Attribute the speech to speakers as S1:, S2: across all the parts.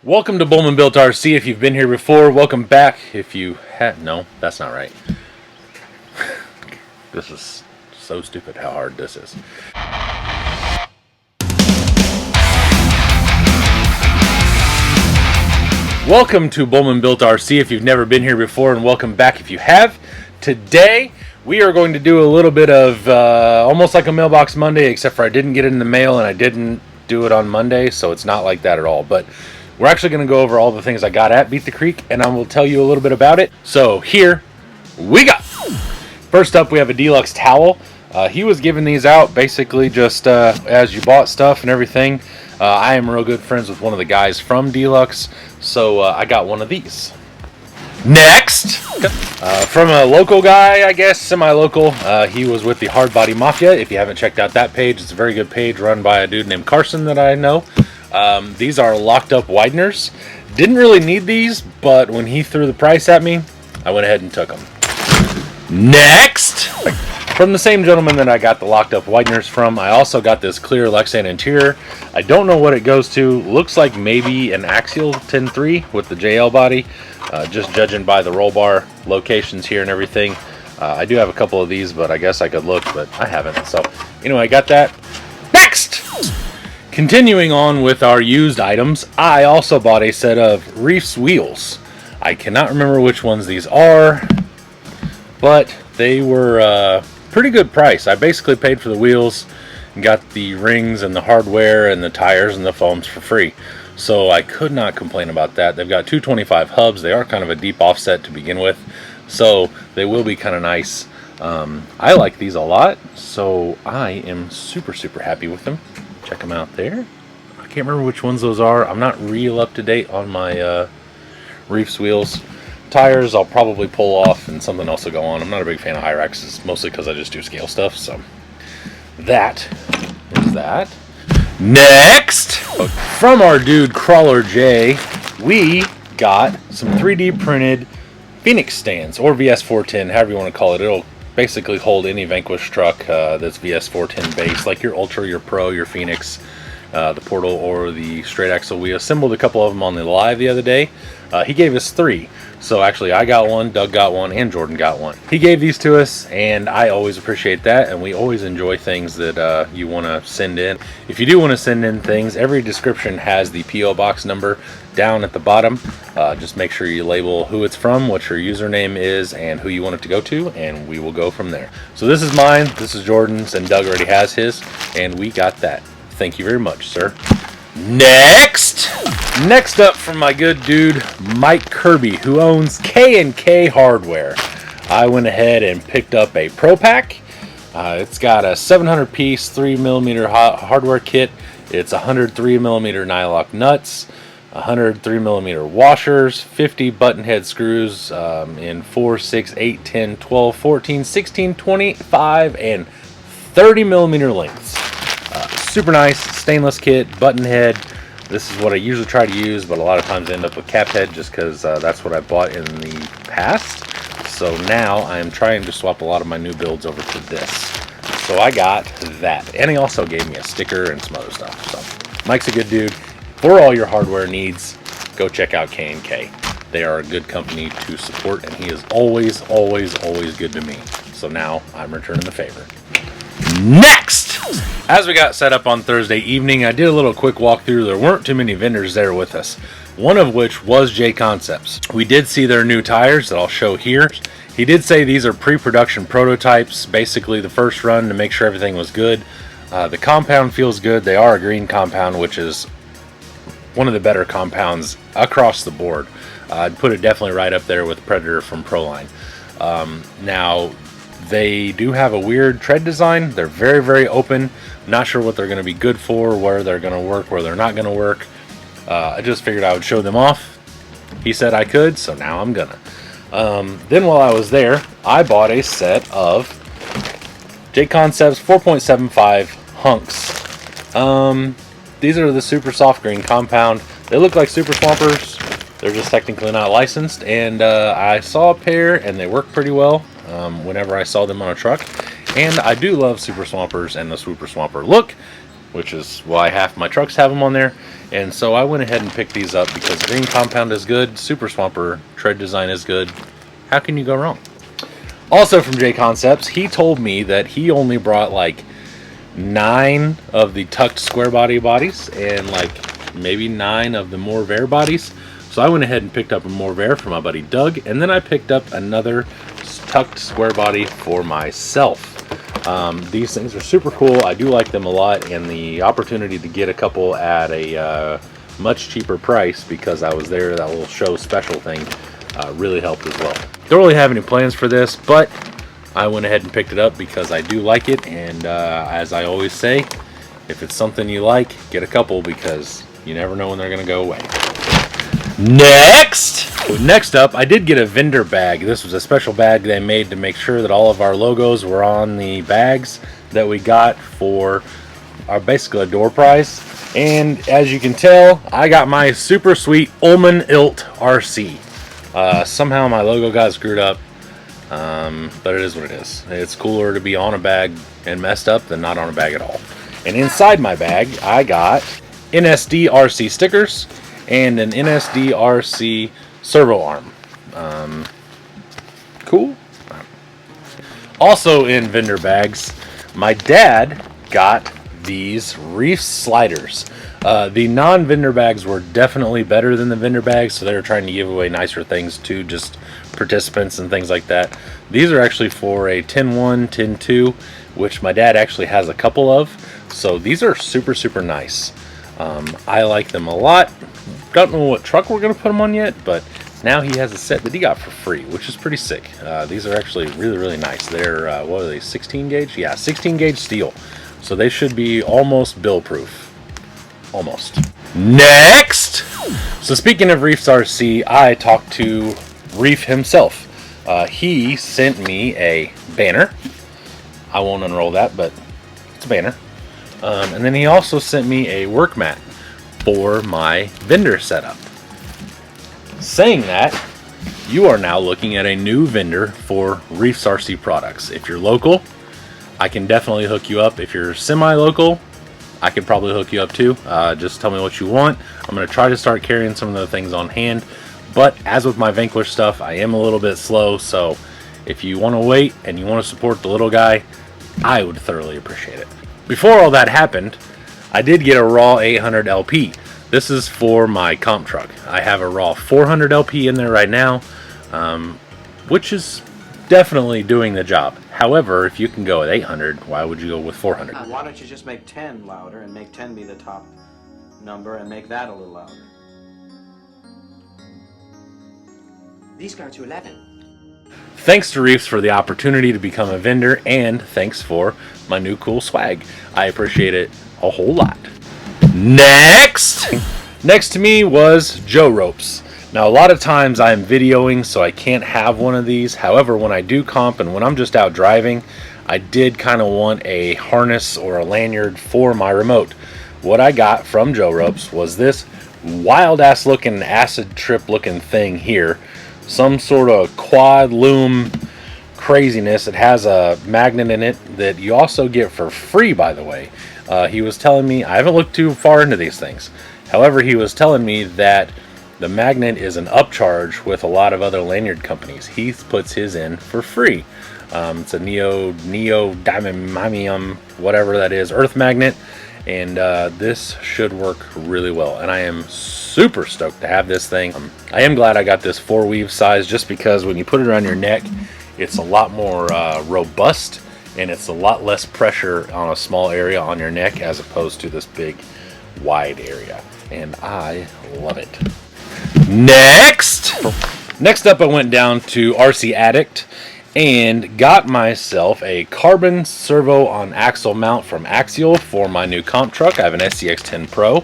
S1: Welcome to Bullman Built RC. If you've been here before, welcome back. If you had, no, that's not right. This is so stupid how hard this is. Welcome to Bullman Built RC if you've never been here before, and welcome back if you have. Today, we are going to do a little bit of almost like a Mailbox Monday, except for I didn't get it in the mail and I didn't do it on Monday, so it's not like that at all. But we're actually going to go over all the things I got at Beat the Creek, and I will tell you a little bit about it. So here we go. First up, we have a deluxe towel. He was giving these out basically just as you bought stuff and everything. I am real good friends with one of the guys from Deluxe, so I got one of these. Next, from a local guy, I guess, semi-local, he was with the Hard Body Mafia. If you haven't checked out that page, it's a very good page run by a dude named Carson that I know. These are locked up wideners. Didn't really need these, but when he threw the price at me, I went ahead and took them. Next, from the same gentleman that I got the locked up wideners from, I also got this clear Lexan interior. I don't know what it goes to. Looks like maybe an axial 10.3 with the JL body, just judging by the roll bar locations here and everything. I do have a couple of these, but I guess I could look, but I haven't. So anyway, I got that. Next! Continuing on with our used items, I also bought a set of Reefs wheels. I cannot remember which ones these are, but they were pretty good price. I basically paid for the wheels and got the rings and the hardware and the tires and the foams for free. So I could not complain about that. They've got 225 hubs. They are kind of a deep offset to begin with, so they will be kind of nice. I like these a lot, so I am super happy with them. Check them out there. I can't remember which ones those are. I'm not real up to date on my Reefs wheels. Tires I'll probably pull off and something else will go on. I'm not a big fan of Hyraxes, mostly because I just do scale stuff. So that is that. Next, from our dude Crawler J, we got some 3D printed Phoenix stands, or VS410, however you want to call it. It'll basically hold any Vanquish truck that's VS410 base, like your Ultra, your Pro, your Phoenix, the Portal, or the straight axle. We assembled a couple of them on the live the other day. He gave us 3. So actually I got one, Doug got one, and Jordan got one. He gave these to us, and I always appreciate that, and we always enjoy things that you want to send in. If you do want to send in things, every description has the P.O. Box number down at the bottom. Just make sure you label who it's from, what your username is, and who you want it to go to, and we will go from there. So this is mine, this is Jordan's, and Doug already has his, and we got that. Thank you very much, sir. Next up from my good dude Mike Kirby, who owns K&K Hardware. I went ahead and picked up a Pro Pack. It's got a 700 piece 3mm hardware kit. It's 103mm nylock nuts, 103mm washers, 50 button head screws in 4, 6, 8, 10, 12, 14, 16, 25, and 30mm lengths. Super nice stainless kit, button head. This is what I usually try to use, but a lot of times I end up with cap head just because that's what I bought in the past. So now I'm trying to swap a lot of my new builds over to this. So I got that. And he also gave me a sticker and some other stuff. So Mike's a good dude. For all your hardware needs, go check out K&K. They are a good company to support, and he is always good to me. So now I'm returning the favor. Next! As we got set up on Thursday evening, I did a little quick walkthrough. There weren't too many vendors there with us, one of which was JConcepts. We did see their new tires that I'll show here. He did say these are pre-production prototypes, basically the first run to make sure everything was good. The compound feels good. They are a green compound, which is one of the better compounds across the board. I'd put it definitely right up there with Predator from Proline. Now, they do have a weird tread design. They're very open. Not sure what they're going to be good for, where they're going to work, where they're not going to work. I just figured I would show them off. He said I could, so now I'm gonna. Then while I was there, I bought a set of JConcepts 4.75 Hunks. These are the super soft green compound. They look like super swampers. They're just technically not licensed, and I saw a pair and they work pretty well whenever I saw them on a truck. And I do love super swampers and the Swooper Swamper look. which is why half my trucks have them on there. And so I went ahead and picked these up because green compound is good, Super Swamper tread design is good. How can you go wrong? Also from JConcepts, he told me that he only brought like 9 of the tucked square bodies and like maybe 9 of the Morvair bodies. So I went ahead and picked up a Morvair for my buddy Doug, and then I picked up another tucked square body for myself. These things are super cool. I do like them a lot, and the opportunity to get a couple at a much cheaper price because I was there, that little show special thing, really helped as well. Don't really have any plans for this, but I went ahead and picked it up because I do like it, and as I always say, if it's something you like, get a couple because you never know when they're going to go away. Next up, I did get a vendor bag. This was a special bag they made to make sure that all of our logos were on the bags that we got for our basically a door prize. And as you can tell, I got my super sweet Bullman Built RC. Somehow my logo got screwed up, but it is what it is. It's cooler to be on a bag and messed up than not on a bag at all. And inside my bag, I got NSD RC stickers and an NSD RC servo arm. Cool. Also in vendor bags, my dad got these Reefs sliders. The non-vendor bags were definitely better than the vendor bags, so they were trying to give away nicer things to just participants and things like that. These are actually for a 10-1, 10-2, which my dad actually has a couple of, so these are super, super nice. I like them a lot. Don't know what truck we're going to put them on yet, but now he has a set that he got for free, which is pretty sick. These are actually really, really nice. They're, what are they, 16 gauge? Yeah, 16 gauge steel. So they should be almost bill proof. Almost. Next! So speaking of Reefs RC, I talked to Reef himself. He sent me a banner. I won't unroll that, but it's a banner. And then he also sent me a work mat for my vendor setup. Saying that, you are now looking at a new vendor for Reefs RC products. If you're local, I can definitely hook you up. If you're semi-local, I could probably hook you up too. Just tell me what you want. I'm going to try to start carrying some of the things on hand. But as with my Vanquish stuff, I am a little bit slow. So if you want to wait and you want to support the little guy, I would thoroughly appreciate it. Before all that happened, I did get a raw 800 LP. This is for my comp truck. I have a raw 400 LP in there right now, which is definitely doing the job. However, if you can go with 800, why would you go with 400?
S2: Why don't you just make 10 louder and make 10 be the top number and make that a little louder?
S3: These go to 11.
S1: Thanks to Reefs for the opportunity to become a vendor, and thanks for my new cool swag. I appreciate it a whole lot. Next to me was Joe ropes. Now a lot of times I'm videoing, so I can't have one of these. However, when I do comp and when I'm just out driving, I did kind of want a harness or a lanyard for my remote. What I got from Joe ropes was this wild ass looking acid trip looking thing here. Some sort of quad loom craziness. It has a magnet in it that you also get for free, by the way. He was telling me, I haven't looked too far into these things. However, he was telling me that the magnet is an upcharge with a lot of other lanyard companies. He puts his in for free. It's a neodymium, whatever that is, earth magnet. And this should work really well. And I am super stoked to have this thing. I am glad I got this 4-weave size just because when you put it around your neck, it's a lot more robust and it's a lot less pressure on a small area on your neck as opposed to this big wide area. And I love it. Next up I went down to RC Addict and got myself a carbon servo on axle mount from Axial for my new comp truck. I have an SCX10 Pro,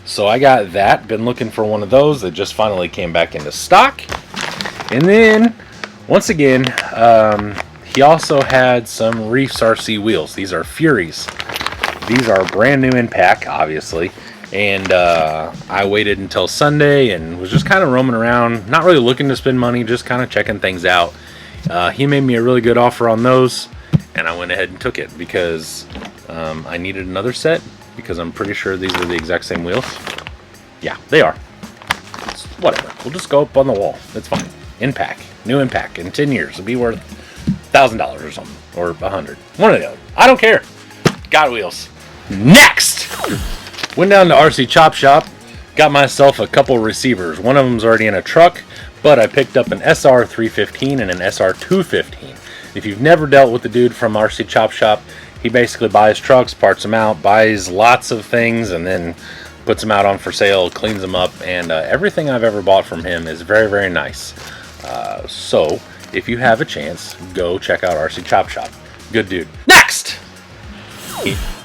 S1: so I got that. Been looking for one of those that just finally came back into stock. And then once again, he also had some Reefs RC wheels. These are Furies. These are brand new in pack, obviously. And I waited until Sunday and was just kind of roaming around, not really looking to spend money, just kind of checking things out. He made me a really good offer on those, and I went ahead and took it because I needed another set, because I'm pretty sure these are the exact same wheels. Yeah, they are. It's whatever. We'll just go up on the wall. It's fine. In-pack. New in-pack. In 10 years, it'll be worth $1,000 or something. Or $100. One or the other. I don't care. Got wheels. Next! Went down to RC Chop Shop. Got myself a couple receivers. One of them's already in a truck, but I picked up an SR315 and an SR215. If you've never dealt with the dude from RC Chop Shop, he basically buys trucks, parts them out, buys lots of things, and then puts them out on for sale, cleans them up, and everything I've ever bought from him is very, very nice. So, if you have a chance, go check out RC Chop Shop. Good dude. Next!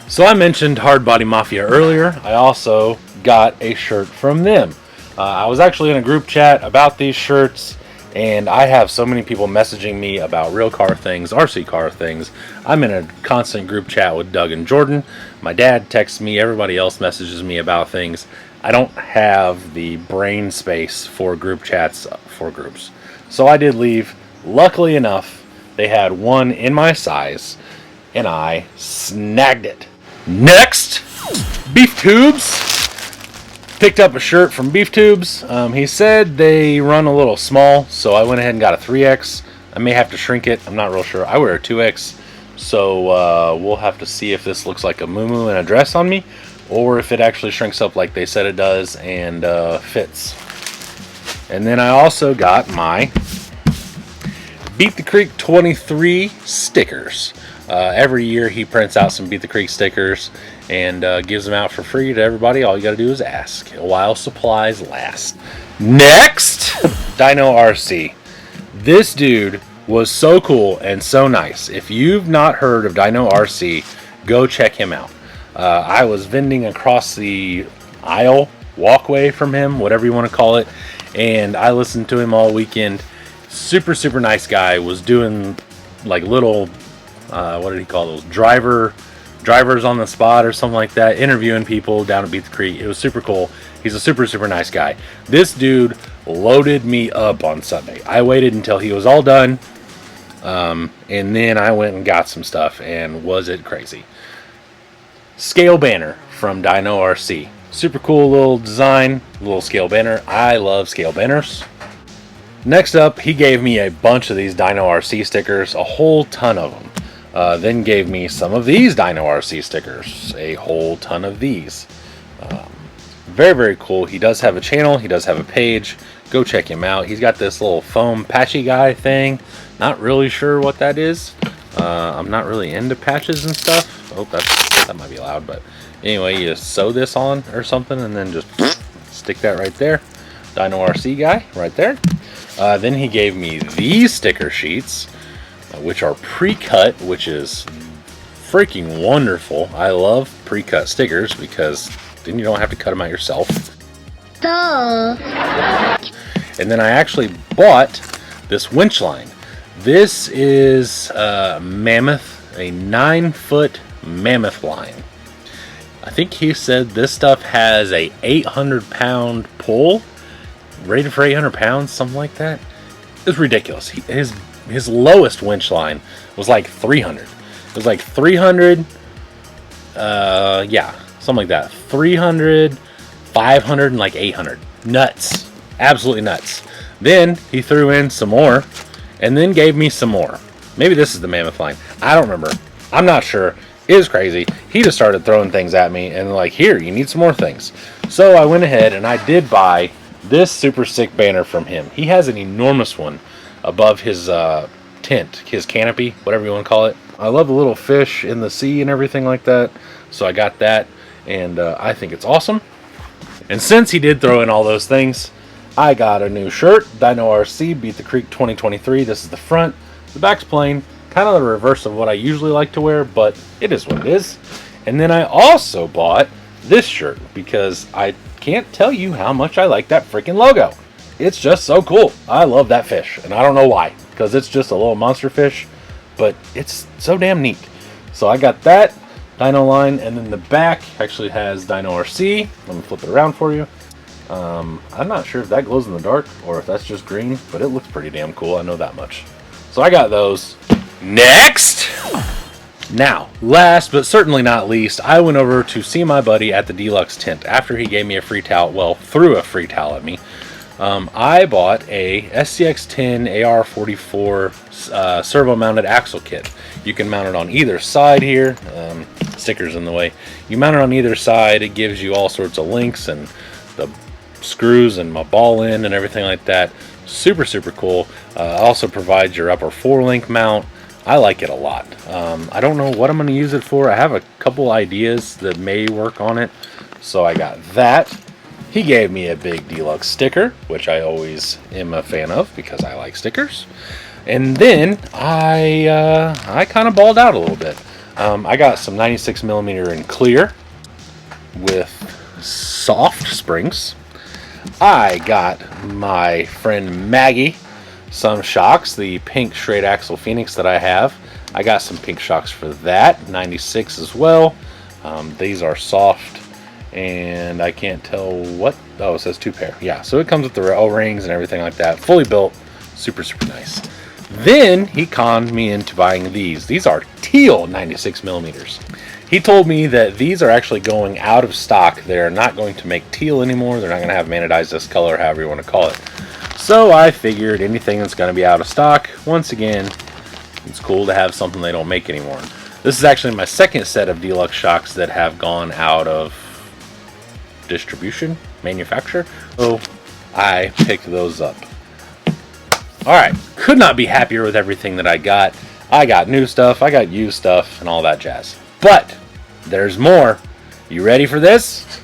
S1: So I mentioned Hard Body Mafia earlier. I also got a shirt from them. I was actually in a group chat about these shirts, and I have so many people messaging me about real car things, RC car things. I'm in a constant group chat with Doug and Jordan. My dad texts me, everybody else messages me about things. I don't have the brain space for group chats for groups. So I did leave. Luckily enough, they had one in my size, and I snagged it. Next, Beef Tubes. Picked up a shirt from Beef Tubes. He said they run a little small, so I went ahead and got a 3X. I may have to shrink it. I'm not real sure. I wear a 2X, so we'll have to see if this looks like a muumuu and a dress on me, or if it actually shrinks up like they said it does and fits. And then I also got my Beat the Creek 23 stickers. Every year he prints out some Beat the Creek stickers and gives them out for free to everybody. All you got to do is ask while supplies last. Next, Dino RC. This dude was so cool and so nice. If you've not heard of Dino RC, go check him out. I was vending across the aisle, walkway from him, whatever you want to call it, and I listened to him all weekend. Super, super nice guy. Was doing like little, what did he call those? Drivers on the spot or something like that, interviewing people down at Beat the Creek. It was super cool. He's a super, super nice guy. This dude loaded me up on Sunday. I waited until he was all done, and then I went and got some stuff, and was it crazy. Scale banner from Dino RC. Super cool little design, little scale banner. I love scale banners. Next up, he gave me a bunch of these Dino RC stickers, a whole ton of them. Then gave me some of these Dino RC stickers, a whole ton of these. Very, very cool. He does have a channel, he does have a page. Go check him out. He's got this little foam patchy guy thing. Not really sure what that is. I'm not really into patches and stuff. Oh, that might be loud, but anyway, you just sew this on or something and then just stick that right there. Dino RC guy right there. Then he gave me these sticker sheets, which are pre-cut, which is freaking wonderful. I love pre-cut stickers because then you don't have to cut them out yourself. Duh. And then I actually bought this winch line. This is Mammoth, a 9-foot Mammoth line. I think he said this stuff has a 800-pound pull, rated for 800 pounds, something like that. It's ridiculous. His lowest winch line was like 300. It was like 300, yeah, something like that. 300, 500, and like 800. Nuts. Absolutely nuts. Then he threw in some more, and then gave me some more. Maybe this is the Mammoth line. I don't remember. I'm not sure. It was crazy. He just started throwing things at me, and like, here, you need some more things. So I went ahead, and I did buy this super sick banner from him. He has an enormous one above his tent, his canopy, whatever you want to call it. I love the little fish in the sea and everything like that, so I got that, and I think it's awesome. And since he did throw in all those things, I got a new shirt, Dino RC Beat the Creek 2023. This is the front. The back's plain, kind of the reverse of what I usually like to wear, but it is what it is. And then I also bought this shirt because I can't tell you how much I like that freaking logo. It's just so cool. I love that fish, and I don't know why, because it's just a little monster fish, but it's so damn neat. So I got that Dino line, and then the back actually has Dino RC. Let me flip it around for you. I'm not sure if that glows in the dark or if that's just green, but it looks pretty damn cool. I know that much. So I got those. Next, Now, last but certainly not least, I went over to see my buddy at the Deluxe tent after he gave me a free towel, well, threw a free towel at me. I bought a SCX-10 AR44 servo-mounted axle kit. You can mount it on either side here. Sticker's in the way. You mount it on either side. It gives you all sorts of links and the screws and my ball end and everything like that. Super, super cool. Also provides your upper forelink mount. I like it a lot. I don't know what I'm going to use it for. I have a couple ideas that may work on it. So I got that. He gave me a big Deluxe sticker, which I always am a fan of because I like stickers. And then I kind of balled out a little bit. I got some 96mm in clear with soft springs. I got my friend Maggie some shocks, the pink straight axle Phoenix that I have. I got some pink shocks for that, 96 as well. These are soft, and I can't tell what. Oh, it says 2 pair. Yeah, so it comes with the O-rings and everything like that. Fully built, super, super nice. Then he conned me into buying these. These are teal 96mm. He told me that these are actually going out of stock. They're not going to make teal anymore. They're not going to have them anodized this color, however you want to call it. So I figured anything that's going to be out of stock, once again, it's cool to have something they don't make anymore. This is actually my second set of Deluxe shocks that have gone out of distribution, manufacture. So I picked those up. Alright, could not be happier with everything that I got. I got new stuff, I got used stuff, and all that jazz. But there's more. You ready for this?